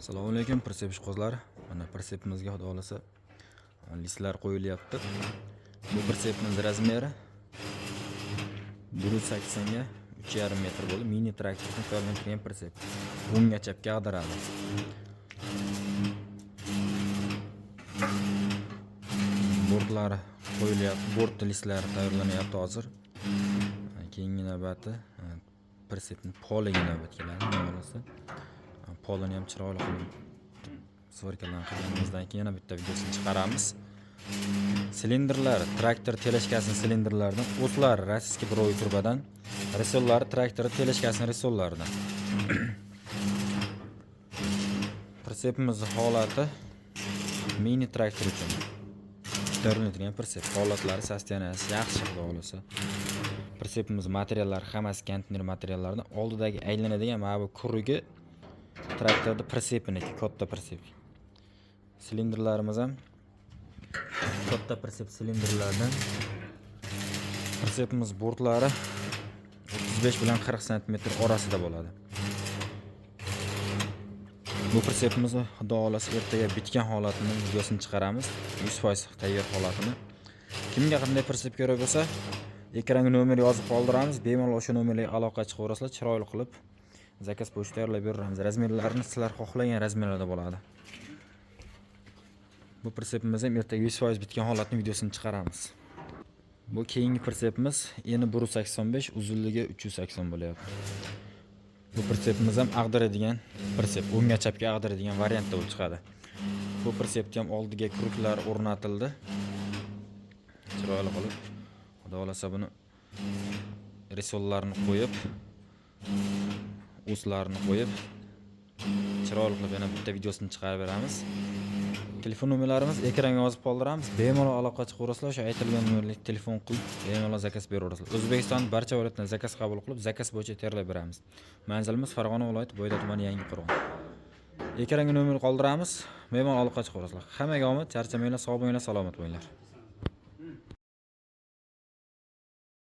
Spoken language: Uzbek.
Assalomu alaykum pritsep ishqibozlar. Mana pritsepimizga xudo xolasa listlar qo'yilyapti. Bu pritsepimiz razmeri 180 ga 3,5 metr bo'ldi. Mini traktorni tayyorlantirgan pritsep. O'ngga chapga ag'daradi. Bortlari qo'yilyapti. Bort listlari tayyorlanyapti hozir. Keyingi navbati pritsepning poliga navbat keladi. Xudo xolasa polini ham chiroyli qilib svorkalarni qilganimizdan keyin yana bitta videosini chiqaramiz. Silindrlar, traktor teleskasining silindrlaridan, o'tlari rossiyskiy biroviy turbadan, resollari traktor teleskasining resollaridan. Pritsepimizning holati mini traktor uchun tayyorlangan pritsep. Holatlari sosteniyasi yaxshi xudo xolasa. Pritsepimiz materiallari hammasi konteyner materiallaridan. Oldidagi aylanadigan mana bu kurugi traktorda pritsepiniki, katta pritsep. Silindrlarimiz ham katta pritsep silindrlardan. Pritsepimiz bortlari 35 bilan 40 sm orasida bo'ladi. Bu pritsepimizni xudo xolasa ertaga bitgan holatini videosini chiqaramiz. 100% tayyor holatini. Kimga qanday pritsep kerak bo'lsa, ekranga nomer yozib qoldiramiz. Bemalol o'sha nomerga aloqa chiqaverasizlar, chiroyli qilib zakaz bo'yicha tayyorlab beramiz. Razmerlarini sizlar xohlagan razmerlarda bo'ladi. Bu pritsepimiz ham ertaga 100% bitgan holatning videosini chiqaramiz. Bu keyingi pritsepimiz eni 185, uzunligi 380 bo'lyapti. Bu pritsepimiz ham ag'daradigan pritsep, o'ngga chapga ag'daradigan variantda bo'lib chiqadi. Bu pritsepda ham oldiga kruklar o'rnatildi. Chiroyli qilib, xudo xolasa buni resollarni qo'yib, o'slarni qo'yib chiroyli qilib yana bitta videosini chiqarib beramiz. Telefon nomerlarimiz ekranga yozib qoldiramiz. Bemalol aloqa chiqaverasizlar, o'sha aytilgan nomerga telefon qilib bemalol zakaz beraverasizlar. O'zbekiston barcha viloyatdan zakaz qabul qilib, zakaz bo'yicha tayyorlab beramiz. Manzilimiz Farg'ona viloyati Bo'yda tumani Yangiqo'rg'on. Ekranga nomer qoldiramiz. Bemalol aloqa chiqaverasizlar. Hammaga omad, charchamanglar, sog' bo'linglar, salomat bo'linglar.